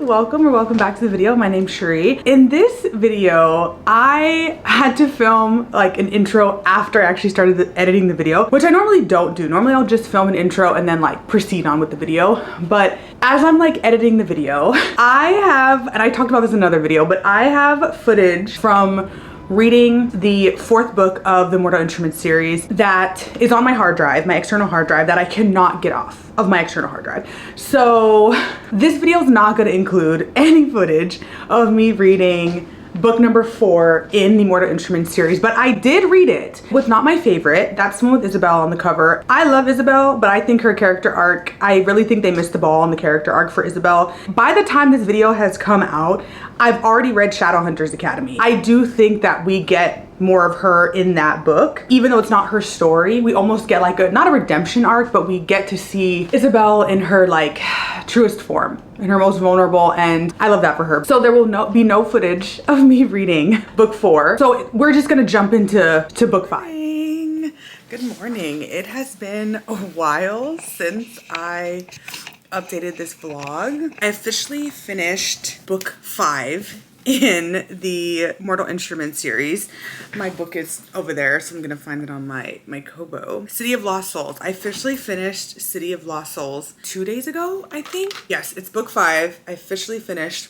welcome or welcome back to the video. My name's Sheree. In this video, I had to film like an intro after I actually started editing the video, which I normally don't do. Normally I'll just film an intro and then like proceed on with the video. But as I'm like editing the video, I have, and I talked about this in another video, but I have footage from reading the fourth book of the Mortal Instruments series that is on my hard drive, my external hard drive, that I cannot get off of my external hard drive. So this video is not going to include any footage of me reading book number 4 in the Mortal Instruments series, but I did read it. What's not my favorite, that's the one with Isabel on the cover. I love Isabel, but I think her character arc, I really think they missed the ball on the character arc for Isabel. By the time this video has come out, I've already read Shadowhunters Academy. I do think that we get more of her in that book. Even though it's not her story, we almost get like not a redemption arc, but we get to see Isabel in her like truest form, in her most vulnerable, and I love that for her. So there will be no footage of me reading book 4. So we're just gonna jump into book 5. Good morning. It has been a while since I updated this vlog. I officially finished book 5 in the Mortal Instruments series. My book is over there, so I'm gonna find it on my Kobo. City of Lost Souls. I officially finished City of Lost Souls 2 days ago, I think. Yes, it's book 5. I officially finished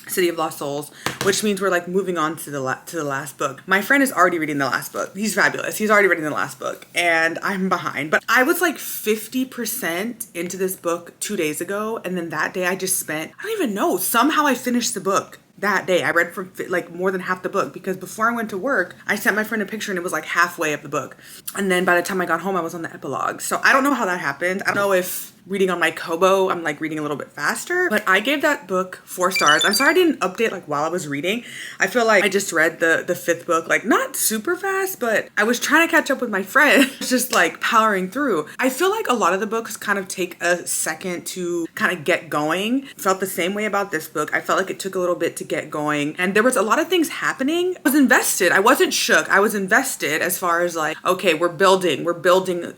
City of Lost Souls, which means we're like moving on to the last book. My friend is already reading the last book. He's fabulous. He's already reading the last book and I'm behind. But I was like 50% into this book 2 days ago, and then that day I just spent, I don't even know, somehow I finished the book. That day I read from like more than half the book, because before I went to work I sent my friend a picture and it was like halfway up the book, and then by the time I got home I was on the epilogue. So I don't know how that happened. I don't know if reading on my Kobo I'm like reading a little bit faster, but I gave that book 4 stars. I'm sorry I didn't update like while I was reading. I feel like I just read the 5th book like not super fast, but I was trying to catch up with my friend. Just like powering through. I feel like a lot of the books kind of take a second to kind of get going. Felt the same way about this book. I felt like it took a little bit to get going, and there was a lot of things happening. I was invested. I wasn't shook. I was invested as far as like, okay, we're building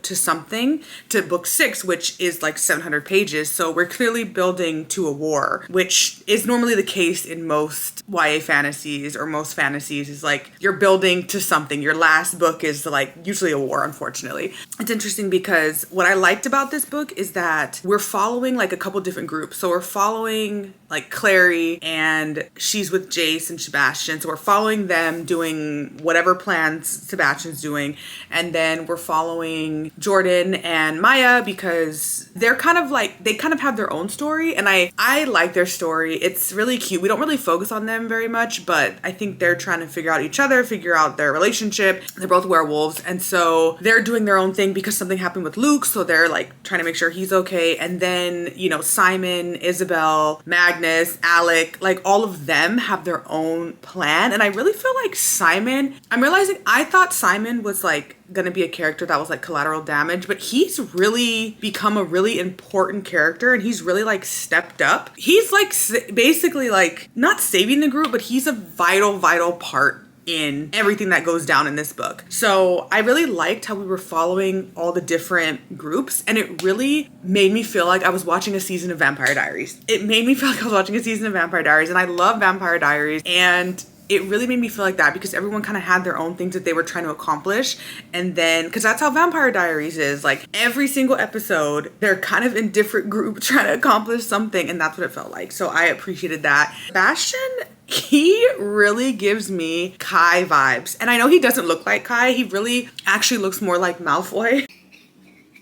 to something, to book 6, which is like 700 pages. So we're clearly building to a war, which is normally the case in most YA fantasies, or most fantasies is like you're building to something. Your last book is like usually a war, unfortunately. It's interesting because what I liked about this book is that we're following like a couple different groups. So we're following like Clary, and she's with Jace and Sebastian. So we're following them doing whatever plans Sebastian's doing. And then we're following Jordan and Maya because they're kind of like, they kind of have their own story. And I like their story. It's really cute. We don't really focus on them very much, but I think they're trying to figure out each other, figure out their relationship. They're both werewolves. And so they're doing their own thing because something happened with Luke. So they're like trying to make sure he's okay. And then, you know, Simon, Isabel, Magnus, Alec, like all of them have their own plan. And I really feel like Simon, I'm realizing I thought Simon was like gonna be a character that was like collateral damage, but he's really become a really important character, and he's really like stepped up. He's like basically like not saving the group, but he's a vital part in everything that goes down in this book. So I really liked how we were following all the different groups, and it really made me feel like I was watching a season of Vampire Diaries. It made me feel like I was watching a season of Vampire Diaries, and I love Vampire Diaries, and it really made me feel like that because everyone kind of had their own things that they were trying to accomplish. And then, because that's how Vampire Diaries is, like every single episode, they're kind of in different groups trying to accomplish something, and that's what it felt like. So I appreciated that. Sebastian, he really gives me Kai vibes. And I know he doesn't look like Kai. He really actually looks more like Malfoy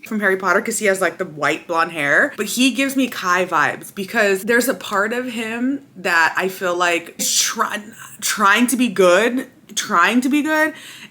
from Harry Potter because he has like the white blonde hair, but he gives me Kai vibes because there's a part of him that I feel like is trying to be good,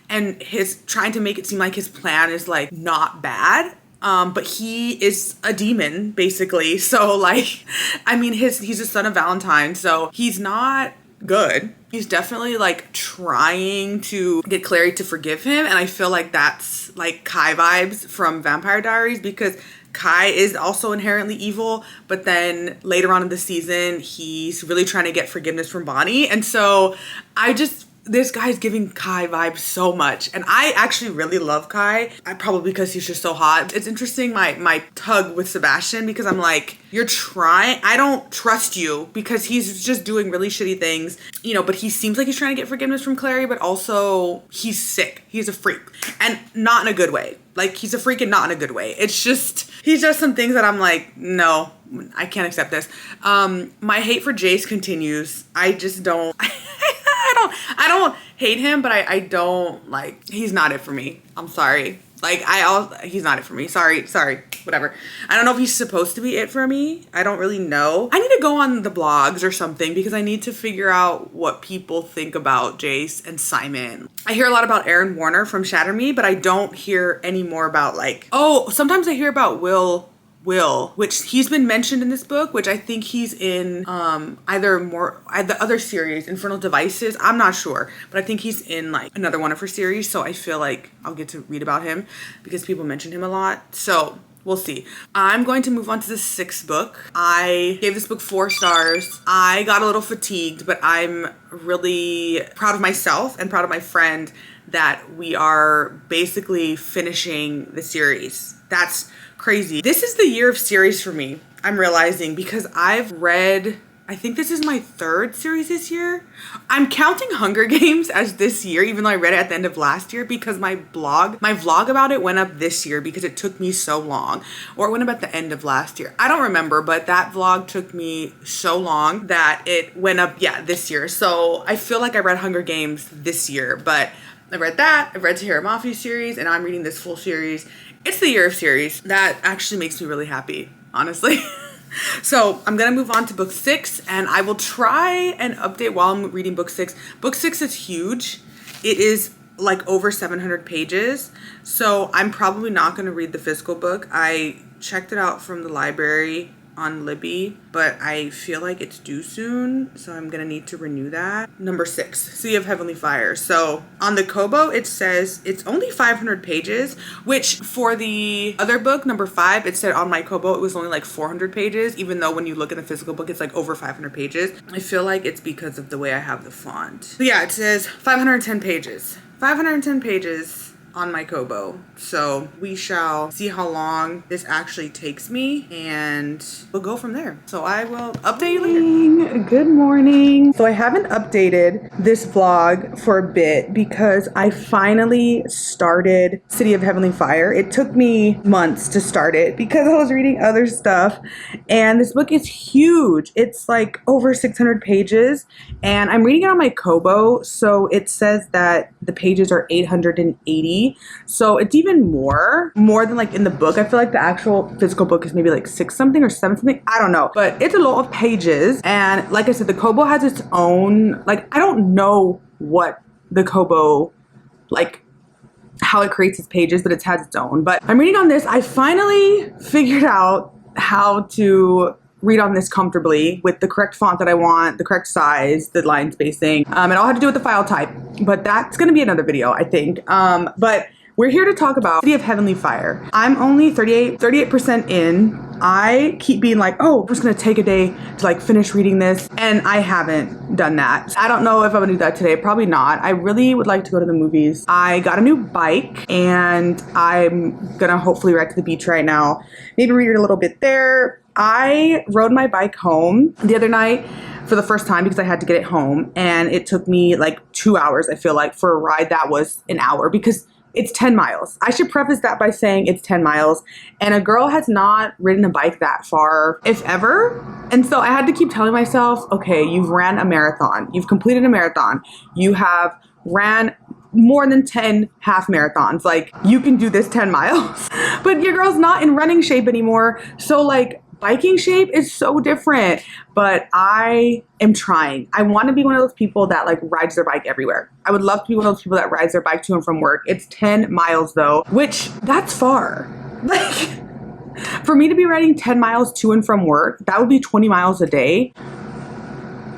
and his trying to make it seem like his plan is like not bad. But he is a demon basically. So like, I mean, he's a son of Valentine, so he's not good. He's definitely like trying to get Clary to forgive him, and I feel like that's like Kai vibes from Vampire Diaries because Kai is also inherently evil, but then later on in the season he's really trying to get forgiveness from Bonnie, and so I just this guy's giving Kai vibes so much. And I actually really love Kai. Probably because he's just so hot. It's interesting, my tug with Sebastian, because I'm like, you're trying, I don't trust you because he's just doing really shitty things, you know, but he seems like he's trying to get forgiveness from Clary, but also he's sick. He's a freak, and not in a good way. Like, he's a freak and not in a good way. It's just, he does some things that I'm like, no, I can't accept this. My hate for Jace continues. I just don't, I don't hate him, but I don't, like, he's not it for me. I'm sorry. Like, he's not it for me. Sorry, whatever. I don't know if he's supposed to be it for me. I don't really know. I need to go on the blogs or something because I need to figure out what people think about Jace and Simon. I hear a lot about Aaron Warner from Shatter Me, but I don't hear any more about, like, oh, sometimes I hear about Will, which he's been mentioned in this book, which I think he's in either the other series, Infernal Devices. I'm not sure, but I think he's in like another one of her series. So I feel like I'll get to read about him because people mention him a lot. So we'll see. I'm going to move on to the 6th book. I gave this book 4 stars. I got a little fatigued, but I'm really proud of myself and proud of my friend that we are basically finishing the series. That's crazy. This is the year of series for me, I'm realizing, because I've read, I think this is my 3rd series this year. I'm counting Hunger Games as this year, even though I read it at the end of last year, because my vlog about it went up this year because it took me so long. Or it went up at the end of last year. I don't remember, but that vlog took me so long that it went up, yeah, this year. So I feel like I read Hunger Games this year, but I read that, I read Tahira Mafi's series, and I'm reading this full series. It's the year of series. That actually makes me really happy, honestly. So I'm gonna move on to book 6, and I will try and update while I'm reading book 6. Book 6 is huge. It is like over 700 pages. So I'm probably not gonna read the physical book. I checked it out from the library on Libby, but I feel like it's due soon, so I'm gonna need to renew that. Number 6, Sea of Heavenly Fire. So on the Kobo, it says it's only 500 pages, which for the other book, number 5, it said on my Kobo it was only like 400 pages, even though when you look at the physical book, it's like over 500 pages. I feel like it's because of the way I have the font. So yeah, it says 510 pages. 510 pages on my Kobo. So we shall see how long this actually takes me, and we'll go from there. So I will update you later. Good morning. So I haven't updated this vlog for a bit because I finally started City of Heavenly Fire. It took me months to start it because I was reading other stuff, and this book is huge. It's like over 600 pages, and I'm reading it on my Kobo, so it says that the pages are 880. So it's even more than like in the book. I feel like the actual physical book is maybe like 6 something or 7 something. I don't know, but it's a lot of pages. And like I said, the Kobo has its own, like, I don't know what the Kobo, like how it creates its pages, but it has its own. But I'm reading on this. I finally figured out how to read on this comfortably with the correct font that I want, the correct size, the line spacing. It all had to do with the file type, but that's gonna be another video, I think. But we're here to talk about City of Heavenly Fire. I'm only 38% in. I keep being like, oh, I'm just gonna take a day to like finish reading this, and I haven't done that. I don't know if I'm gonna do that today, probably not. I really would like to go to the movies. I got a new bike, and I'm gonna hopefully ride to the beach right now. Maybe read it a little bit there. I rode my bike home the other night for the first time because I had to get it home, and it took me like 2 hours, I feel like, for a ride that was an hour because it's 10 miles. I should preface that by saying it's 10 miles, and a girl has not ridden a bike that far, if ever. And so I had to keep telling myself, okay, you've ran a marathon. You've completed a marathon. You have ran more than 10 half marathons. Like, you can do this 10 miles. But your girl's not in running shape anymore. So like, biking shape is so different, but I am trying. I want to be one of those people that like rides their bike everywhere. I would love to be one of those people that rides their bike to and from work. It's 10 miles though, which that's far. Like, for me to be riding 10 miles to and from work, that would be 20 miles a day.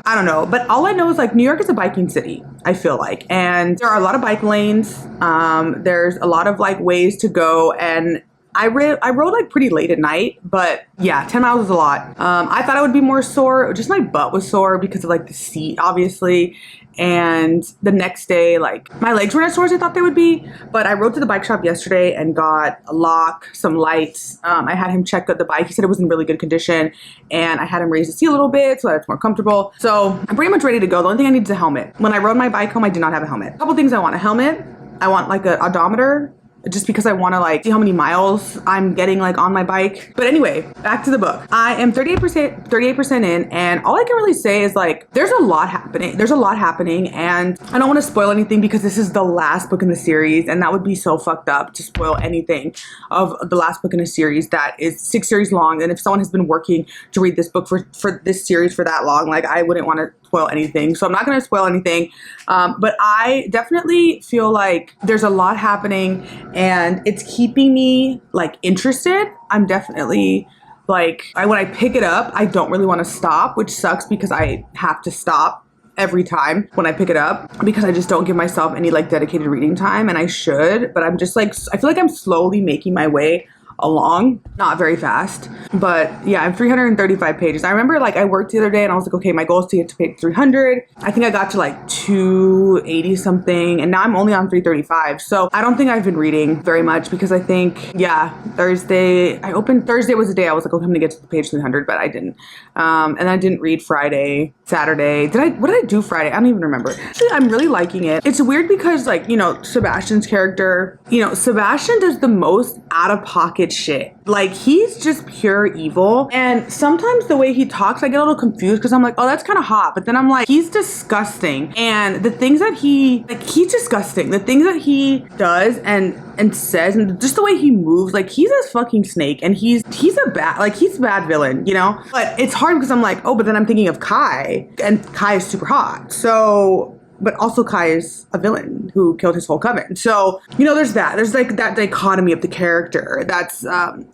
I don't know, but all I know is like New York is a biking city, I feel like, and there are a lot of bike lanes. There's a lot of like ways to go, and I rode like pretty late at night, but yeah, 10 miles was a lot. I thought I would be more sore. Just my butt was sore because of like the seat, obviously. And the next day, like my legs weren't as sore as I thought they would be, but I rode to the bike shop yesterday and got a lock, some lights. I had him check out the bike. He said it was in really good condition, and I had him raise the seat a little bit so that it's more comfortable. So I'm pretty much ready to go. The only thing I need is a helmet. When I rode my bike home, I did not have a helmet. A couple things I want: a helmet. I want like an odometer, just because I want to like see how many miles I'm getting like on my bike. But anyway, back to the book. I am 38% in, and all I can really say is like there's a lot happening. And I don't want to spoil anything because this is the last book in the series, and that would be so fucked up to spoil anything of the last book in a series that is 6 series long. And if someone has been working to read this book for this series for that long, like I wouldn't want to spoil anything. So I'm not going to spoil anything. But I definitely feel like there's a lot happening, and it's keeping me like interested. I'm definitely like, when I pick it up, I don't really want to stop, which sucks because I have to stop every time when I pick it up because I just don't give myself any like dedicated reading time, and I should, but I'm just like, I feel like I'm slowly making my way along, not very fast, but yeah, I'm 335 pages. I remember like I worked the other day and I was like, okay, my goal is to get to page 300. I think I got to like 280 something, and now I'm only on 335. So I don't think I've been reading very much because I think, yeah, Thursday was the day I was like, okay, I'm gonna get to page 300, but I didn't. And I didn't read Friday, Saturday. What did I do Friday? I don't even remember. Actually, I'm really liking it. It's weird because like, you know, Sebastian's character, you know, Sebastian does the most out of pocket shit. Like he's just pure evil, and sometimes the way he talks I get a little confused because I'm like, oh, that's kind of hot, but then I'm like, he's disgusting, and the things that he's disgusting. The things that he does and says, and just the way he moves, like he's a fucking snake, and he's a bad villain, you know. But it's hard because I'm like, oh, but then I'm thinking of Kai, and Kai is super hot, so. But also Kai is a villain who killed his whole coven. So, you know, there's like that dichotomy of the character. That's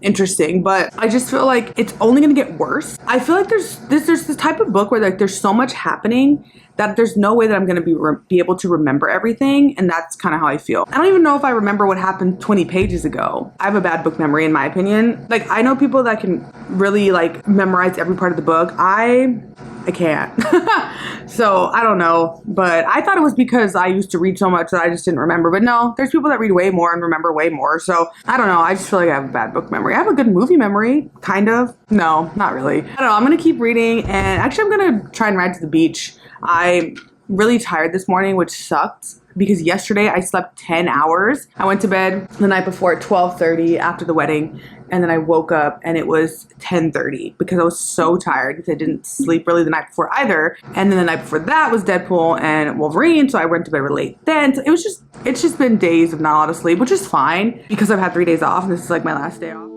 interesting. But I just feel like it's only going to get worse. I feel like there's this type of book where like there's so much happening that there's no way that I'm going to be able to remember everything. And that's kind of how I feel. I don't even know if I remember what happened 20 pages ago. I have a bad book memory in my opinion. Like I know people that can really like memorize every part of the book. I can't. So I don't know, but I thought it was because I used to read so much that I just didn't remember. But no, there's people that read way more and remember way more. So I don't know. I just feel like I have a bad book memory. I have a good movie memory, kind of. No, not really. I don't know. I'm going to keep reading, and actually I'm going to try and ride to the beach. I'm really tired this morning, which sucked because yesterday I slept 10 hours. I went to bed the night before at 12:30 after the wedding, and then I woke up and it was 10:30 because I was so tired because I didn't sleep really the night before either. And then the night before that was Deadpool and Wolverine, so I went to bed really late then. So it's just been days of not a lot of sleep, which is fine because I've had 3 days off and this is like my last day off.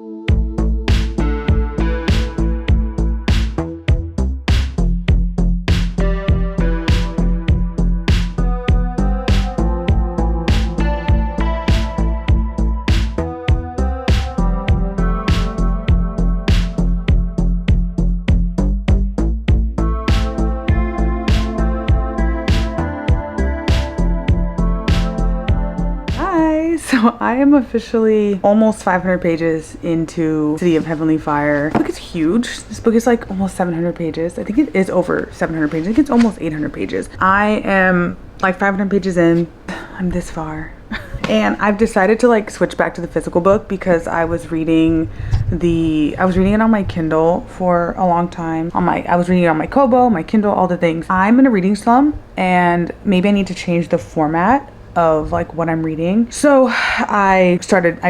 So I am officially almost 500 pages into City of Heavenly Fire. This book is huge. This book is like almost 700 pages. I think it is over 700 pages. I think it's almost 800 pages. I am like 500 pages in. I'm this far. And I've decided to like switch back to the physical book because I was reading it on my Kindle for a long time. I was reading it on my Kobo, my Kindle, all the things. I'm in a reading slump, and maybe I need to change the format of like what I'm reading. So I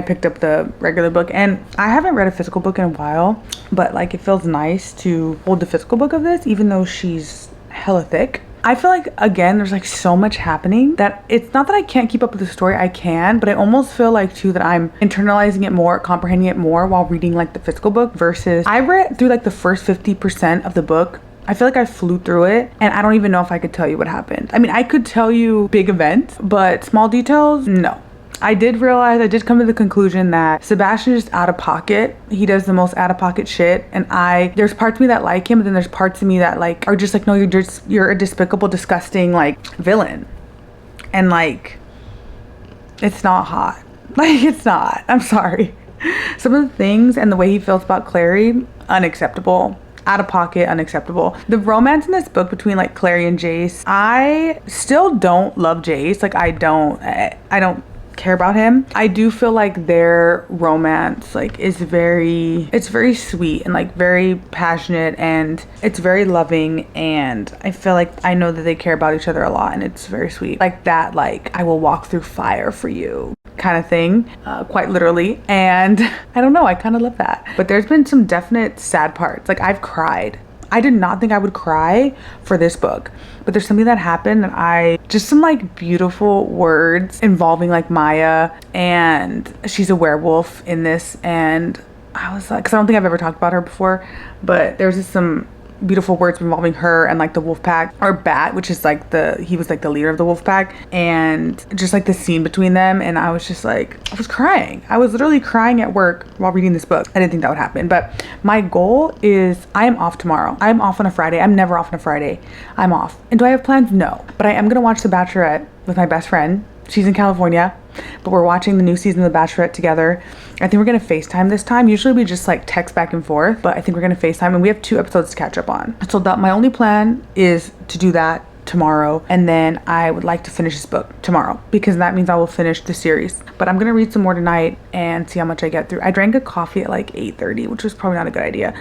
picked up the regular book, and I haven't read a physical book in a while, but like it feels nice to hold the physical book of this, even though she's hella thick. I feel like, again, there's like so much happening that it's not that I can't keep up with the story. I can, but I almost feel like too that I'm internalizing it more, comprehending it more while reading like the physical book versus I read through like the first 50% of the book. I feel like I flew through it, and I don't even know if I could tell you what happened. I mean, I could tell you big events, but small details, no. I did come to the conclusion that Sebastian is out of pocket. He does the most out of pocket shit, and there's parts of me that like him, but then there's parts of me that like are just like, no, you're a despicable, disgusting like villain. And like, it's not hot. Like, it's not. I'm sorry. Some of the things and the way he feels about Clary, unacceptable. Out of pocket, unacceptable. The romance in this book between like Clary and Jace, I still don't love Jace. Like I don't care about him. I do feel like their romance like is it's very sweet and like very passionate, and it's very loving, and I feel like I know that they care about each other a lot, and it's very sweet. Like that, like I will walk through fire for you kind of thing, quite literally. And I don't know, I kind of love that. But there's been some definite sad parts. Like I've cried. I did not think I would cry for this book, but there's something that happened that just some like beautiful words involving like Maya, and she's a werewolf in this, and I was like, because I don't think I've ever talked about her before, but there's just some beautiful words involving her and like the wolf pack, or Bat, which is like he was like the leader of the wolf pack, and just like the scene between them. And I was just like, I was crying. I was literally crying at work while reading this book. I didn't think that would happen, but my goal is I am off tomorrow. I'm off on a Friday. I'm never off on a Friday. I'm off. And do I have plans? No, but I am gonna watch The Bachelorette with my best friend. She's in California, but we're watching the new season of The Bachelorette together. I think we're gonna FaceTime this time. Usually we just like text back and forth, but I think we're gonna FaceTime, and we have 2 episodes to catch up on. So my only plan is to do that tomorrow, and then I would like to finish this book tomorrow, because that means I will finish the series. But I'm gonna read some more tonight and see how much I get through. I drank a coffee at like 8:30, which was probably not a good idea.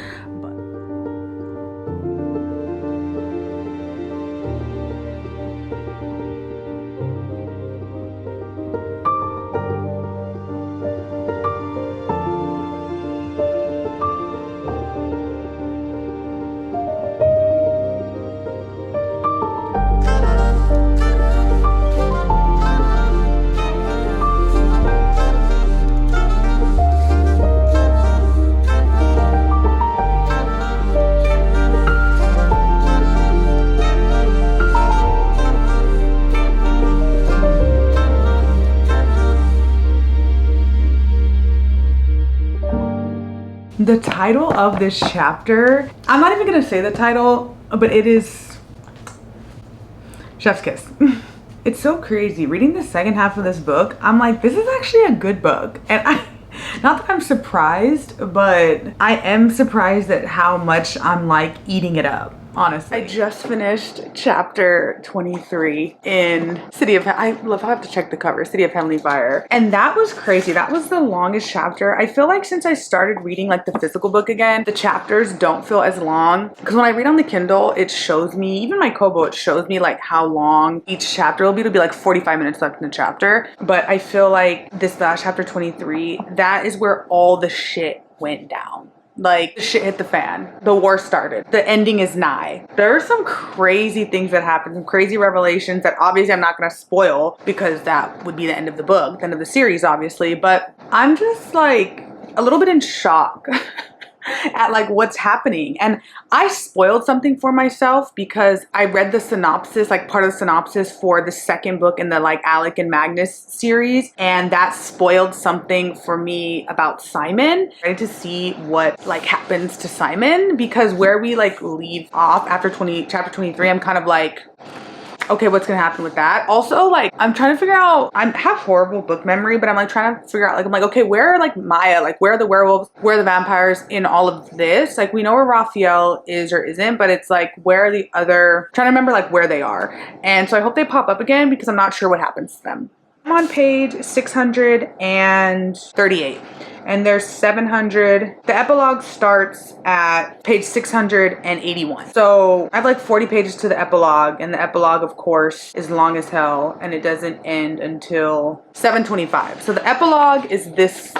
The title of this chapter, I'm not even gonna say the title, but it is Chef's Kiss. It's so crazy. Reading the second half of this book, I'm like, this is actually a good book. And not that I'm surprised, but I am surprised at how much I'm like eating it up. Honestly, I just finished chapter 23 in I love how I have to check the cover, City of Heavenly Fire. And that was crazy. That was the longest chapter. I feel like since I started reading like the physical book again, the chapters don't feel as long. Because when I read on the Kindle, it shows me, even my Kobo, it shows me like how long each chapter will be. It'll be like 45 minutes left in the chapter. But I feel like this last chapter 23, that is where all the shit went down. Like, shit hit the fan. The war started. The ending is nigh. There are some crazy things that happen, some crazy revelations that obviously I'm not going to spoil, because that would be the end of the book, the end of the series, obviously. But I'm just like a little bit in shock at like what's happening. And I spoiled something for myself because I read the synopsis, like part of the synopsis for the second book in the like Alec and Magnus series, and that spoiled something for me about Simon. I need to see what like happens to Simon, because where we like leave off after chapter 23, I'm kind of like, okay, what's gonna happen with that? Also, like, I'm trying to figure out, I have horrible book memory, but I'm like trying to figure out, like, I'm like, okay, where are like Maya? Like, where are the werewolves? Where are the vampires in all of this? Like, we know where Raphael is or isn't, but it's like, where are the other, trying to remember like where they are. And so I hope they pop up again, because I'm not sure what happens to them. I'm on page 638. And there's 700. The epilogue starts at page 681. So I have like 40 pages to the epilogue, and the epilogue, of course, is long as hell, and it doesn't end until 725. So the epilogue is this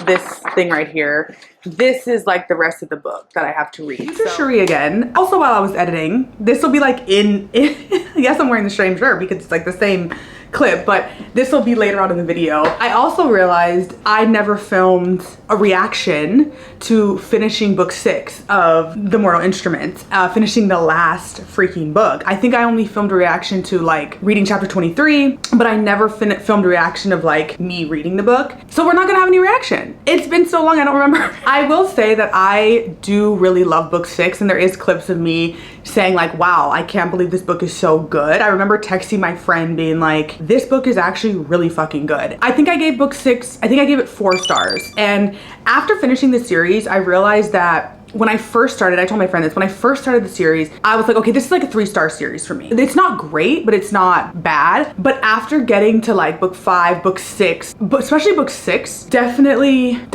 thing right here. This is like the rest of the book that I have to read. This is Cherie again. Also, while I was editing, this will be like in yes, I'm wearing the same shirt because it's like the same clip, but this will be later on in the video. I also realized I never filmed a reaction to finishing book 6 of The Mortal Instruments, finishing the last freaking book. I think I only filmed a reaction to like reading chapter 23, but I never filmed a reaction of like me reading the book. So we're not gonna have any reaction. It's been so long, I don't remember. I will say that I do really love book 6, and there is clips of me saying like, wow, I can't believe this book is so good. I remember texting my friend being like, this book is actually really fucking good. I think I gave book 6, I think I gave it 4 stars. And after finishing the series, I realized that when I first started, I told my friend this, when I first started the series, I was like, okay, this is like a 3-star series for me. It's not great, but it's not bad. But after getting to like book 5, book 6, but especially book 6, definitely a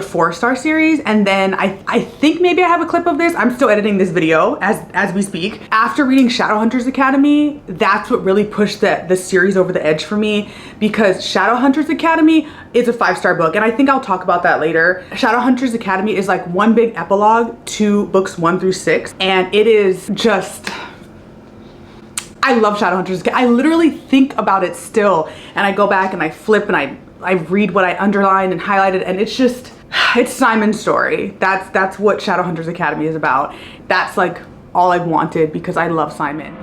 4-star series. And then I think maybe I have a clip of this. I'm still editing this video as we speak. After reading Shadowhunters Academy, that's what really pushed the series over the edge for me, because Shadowhunters Academy is a 5-star book. And I think I'll talk about that later. Shadowhunters Academy is like one big epilogue to books 1 through 6, and it is just, I love Shadowhunters. I literally think about it still, and I go back and I flip and I read what I underlined and highlighted, and it's just, it's Simon's story. That's what Shadowhunters Academy is about. That's like all I've wanted, because I love Simon.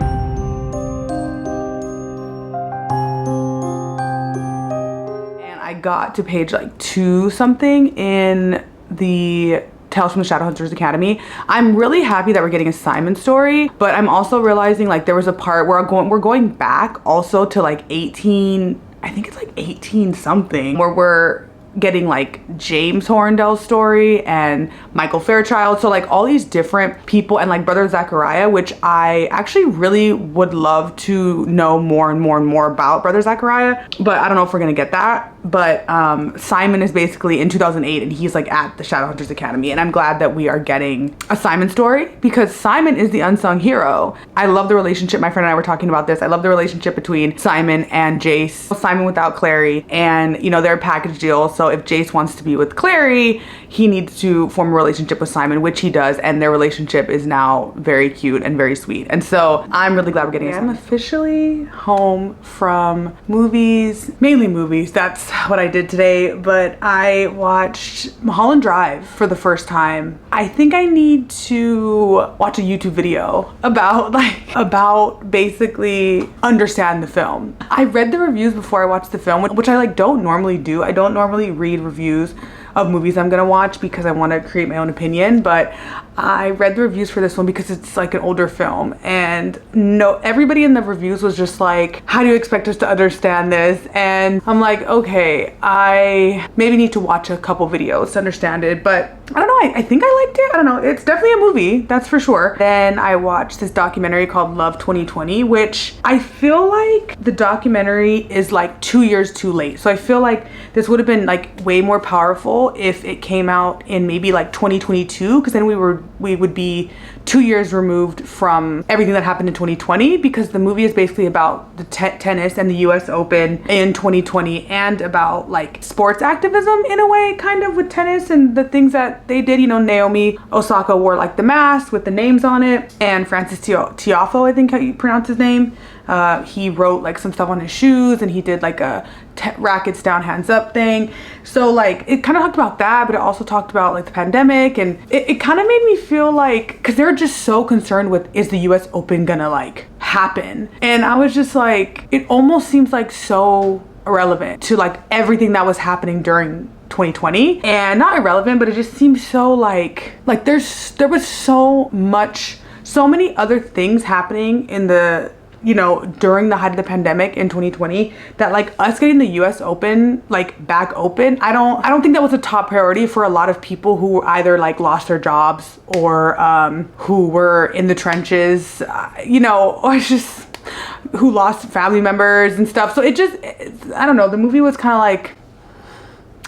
And I got to page like 2 something in the Tales from the Shadowhunters Academy. I'm really happy that we're getting a Simon story, but I'm also realizing like there was a part where we're going back also to like 18, I think it's like 18 something, where we're getting like James Horndel's story and Michael Fairchild. So like all these different people, and like Brother Zachariah, which I actually really would love to know more and more about Brother Zachariah, but I don't know if we're gonna get that. But Simon is basically in 2008, and he's like at the Shadowhunters Academy, and I'm glad that we are getting a Simon story, because Simon is the unsung hero. I love the relationship. My friend and I were talking about this. I love the relationship between Simon and Jace. Simon without Clary, and you know, they're a package deal. So if Jace wants to be with Clary, he needs to form a relationship with Simon, which he does, and their relationship is now very cute and very sweet. And so I'm really glad we're getting it. I'm officially home from movies, mainly movies. That's what I did today, but I watched Mulholland Drive for the first time. I think I need to watch a YouTube video about basically understand the film. I read the reviews before I watched the film, which I like don't normally do. I don't normally read reviews of movies I'm gonna watch because I want to create my own opinion, but I read the reviews for this one because it's like an older film, and no, everybody in the reviews was just like, how do you expect us to understand this? And I'm like, okay, I maybe need to watch a couple videos to understand it, but I don't know, I think I liked it. I don't know, it's definitely a movie, that's for sure. Then I watched this documentary called Love 2020, which I feel like the documentary is like 2 years too late. So I feel like this would have been like way more powerful if it came out in maybe like 2022, because then we would be 2 years removed from everything that happened in 2020, because the movie is basically about the tennis and the US Open in 2020, and about like sports activism in a way, kind of, with tennis and the things that they did. You know, Naomi Osaka wore like the mask with the names on it, and Francis Tiafoe, I think how you pronounce his name, he wrote like some stuff on his shoes, and he did like a rackets down, hands up thing. So like it kind of talked about that, but it also talked about like the pandemic, and it kind of made me feel like, because they're just so concerned with, is the US Open gonna like happen? And I was just like, it almost seems like so irrelevant to like everything that was happening during 2020, and not irrelevant, but it just seems so like there was so many other things happening in the, you know, during the height of the pandemic in 2020, that like us getting the US Open like back open, I don't think that was a top priority for a lot of people who either like lost their jobs or who were in the trenches, you know, or just who lost family members and stuff. So I don't know, the movie was kind of like,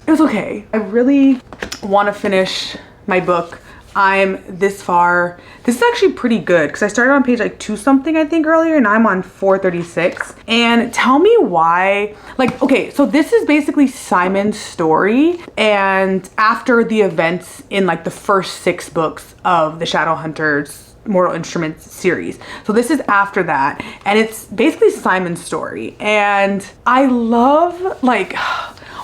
it was okay. I really want to finish my book. I'm this far. This is actually pretty good, because I started on page like 2 something I think earlier, and I'm on 436. And tell me why, like, okay, so this is basically Simon's story, and after the events in like the first 6 books of the Shadowhunters Mortal Instruments series. So this is after that, and it's basically Simon's story. And I love like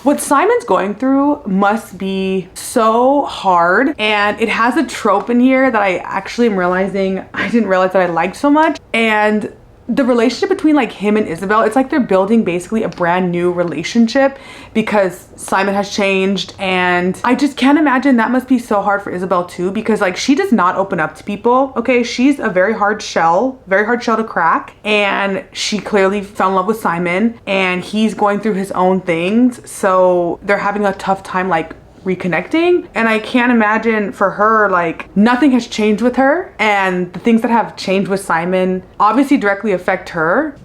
what Simon's going through must be so hard, and it has a trope in here that I actually am realizing I didn't realize that I liked so much. And the relationship between like him and Isabel, it's like they're building basically a brand new relationship because Simon has changed. And I just can't imagine that must be so hard for Isabel too, because like she does not open up to people. Okay, she's a very hard shell to crack, and she clearly fell in love with Simon and he's going through his own things, so they're having a tough time like reconnecting. And I can't imagine for her, like nothing has changed with her, and the things that have changed with Simon obviously directly affect her,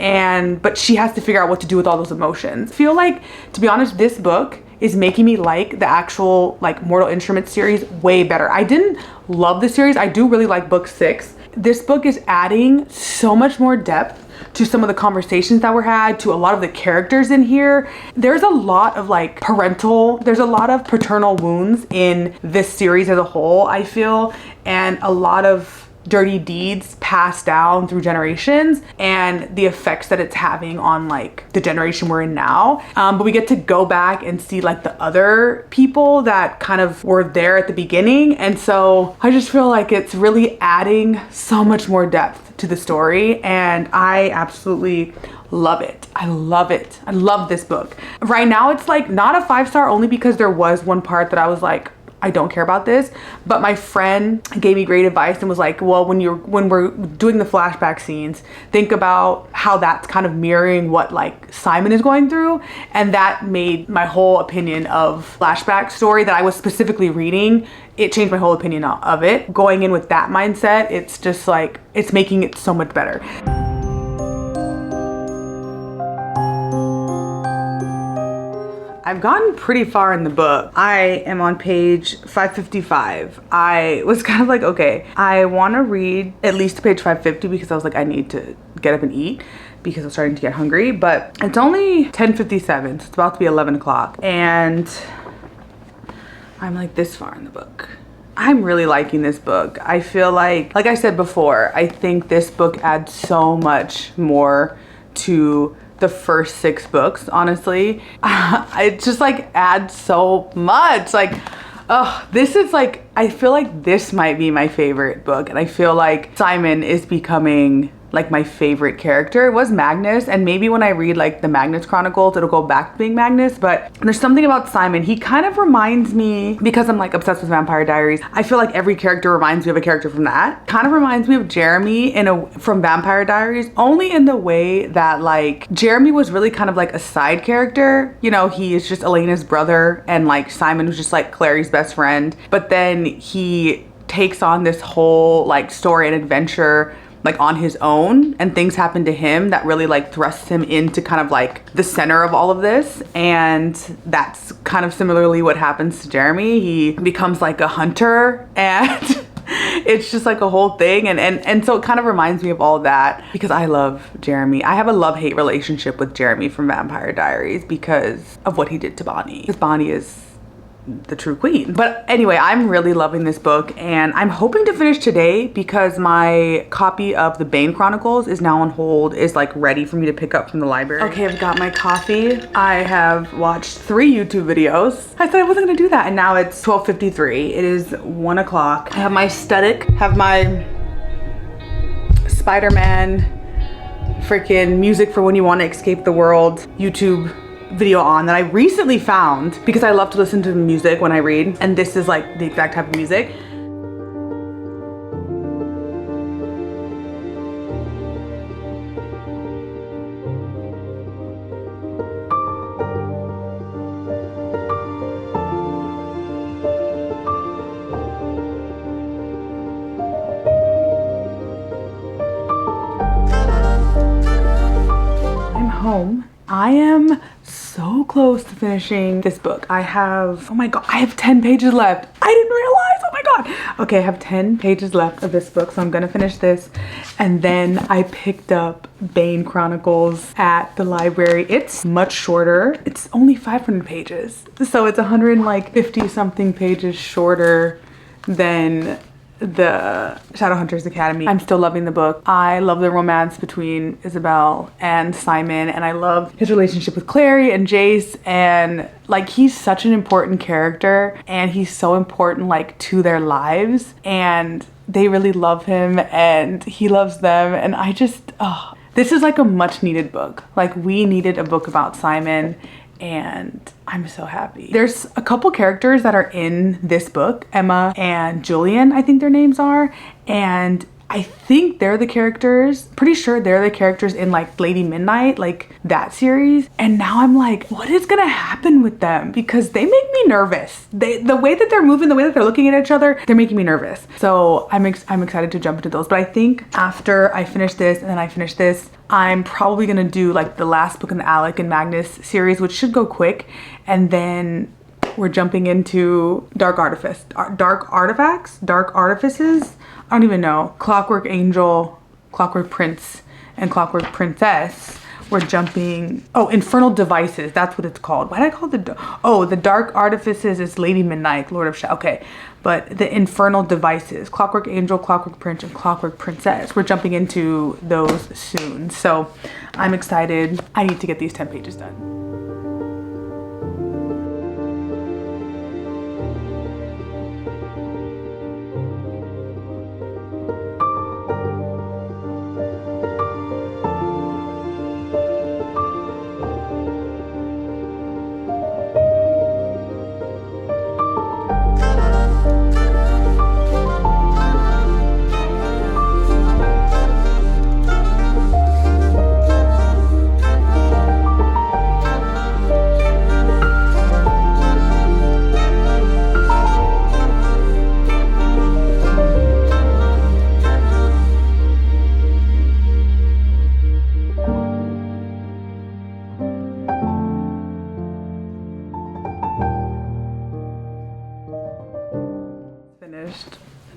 but she has to figure out what to do with all those emotions. I feel like, to be honest, this book is making me like the actual like Mortal Instruments series way better. I didn't love the series. I do really like book 6. This book is adding so much more depth to some of the conversations that were had, to a lot of the characters in here. There's a lot of like there's a lot of paternal wounds in this series as a whole, I feel, and a lot of dirty deeds passed down through generations and the effects that it's having on like the generation we're in now. But we get to go back and see like the other people that kind of were there at the beginning. And so I just feel like it's really adding so much more depth to the story, and I absolutely love it. I love it. I love this book. Right now it's like not a 5-star, only because there was one part that I was like, I don't care about this. But my friend gave me great advice and was like, well, when we're doing the flashback scenes, think about how that's kind of mirroring what like Simon is going through. And that made my whole opinion of flashback story that I was specifically reading, it changed my whole opinion of it. Going in with that mindset, it's just like, it's making it so much better. I've gotten pretty far in the book. I am on page 555. I was kind of like, okay, I want to read at least to page 550 because I was like, I need to get up and eat because I'm starting to get hungry. But it's only 10:57, so it's about to be 11 o'clock. And I'm like this far in the book. I'm really liking this book. I feel like I said before, I think this book adds so much more to the first 6 books, honestly. It just like adds so much. Like, oh, this is like, I feel like this might be my favorite book, and I feel like Simon is becoming like my favorite character. It was Magnus, and maybe when I read like the Magnus Chronicles, it'll go back to being Magnus. But there's something about Simon. He kind of reminds me, because I'm like obsessed with Vampire Diaries, I feel like every character reminds me of a character from that. Kind of reminds me of Jeremy from Vampire Diaries, only in the way that like Jeremy was really kind of like a side character. You know, he is just Elena's brother, and like Simon was just like Clary's best friend. But then he takes on this whole like story and adventure like on his own, and things happen to him that really like thrusts him into kind of like the center of all of this. And that's kind of similarly what happens to Jeremy. He becomes like a hunter, and it's just like a whole thing. And so it kind of reminds me of all of that, because I love Jeremy. I have a love-hate relationship with Jeremy from Vampire Diaries because of what he did to Bonnie, because Bonnie is the true queen. But anyway, I'm really loving this book, and I'm hoping to finish today because my copy of the Bane Chronicles is now on hold, is like ready for me to pick up from the library. Okay, I've got my coffee. I have watched 3 YouTube videos. I said I wasn't gonna do that, and now it's 12:53. It is 1 o'clock. I have my Static, have my Spider-Man freaking music for when you want to escape the world YouTube video on that I recently found, because I love to listen to music when I read, and this is like the exact type of music. I'm home. I am so close to finishing this book. I have, oh my god, I have 10 pages left. I didn't realize, oh my god. Okay, I have 10 pages left of this book, so I'm gonna finish this. And then I picked up Bane Chronicles at the library. It's much shorter. It's only 500 pages. So it's 150 something pages shorter than the Shadowhunters Academy. I'm still loving the book. I love the romance between Isabel and Simon, and I love his relationship with Clary and Jace, and like he's such an important character, and he's so important like to their lives, and they really love him and he loves them, and I just, oh, This is like a much needed book. Like we needed a book about Simon, and I'm so happy. There's a couple characters that are in this book, Emma and Julian, I think their names are, and I think they're the characters, pretty sure they're the characters in like Lady Midnight, like that series. And now I'm like, what is gonna happen with them? Because they make me nervous. The way that they're moving, the way that they're looking at each other, they're making me nervous. So I'm excited to jump into those. But I think after I finish this and then I finish this, I'm probably gonna do like the last book in the Alec and Magnus series, which should go quick. And then we're jumping into Dark Artifices. I don't even know. Clockwork Angel, Clockwork Prince, and Clockwork Princess. We're jumping, oh, Infernal Devices, that's what it's called. Why did I call it the Dark Artifices is Lady Midnight, Lord of Shadow, okay. But the Infernal Devices, Clockwork Angel, Clockwork Prince, and Clockwork Princess. We're jumping into those soon. So I'm excited. I need to get these 10 pages done.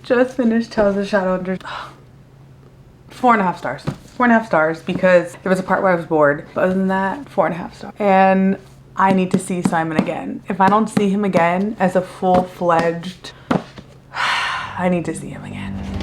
Just finished Tales of Shadowhunters. 4.5 stars. 4.5 stars because there was a part where I was bored. But other than that, 4.5 stars. And I need to see Simon again. If I don't see him again as a full-fledged, I need to see him again.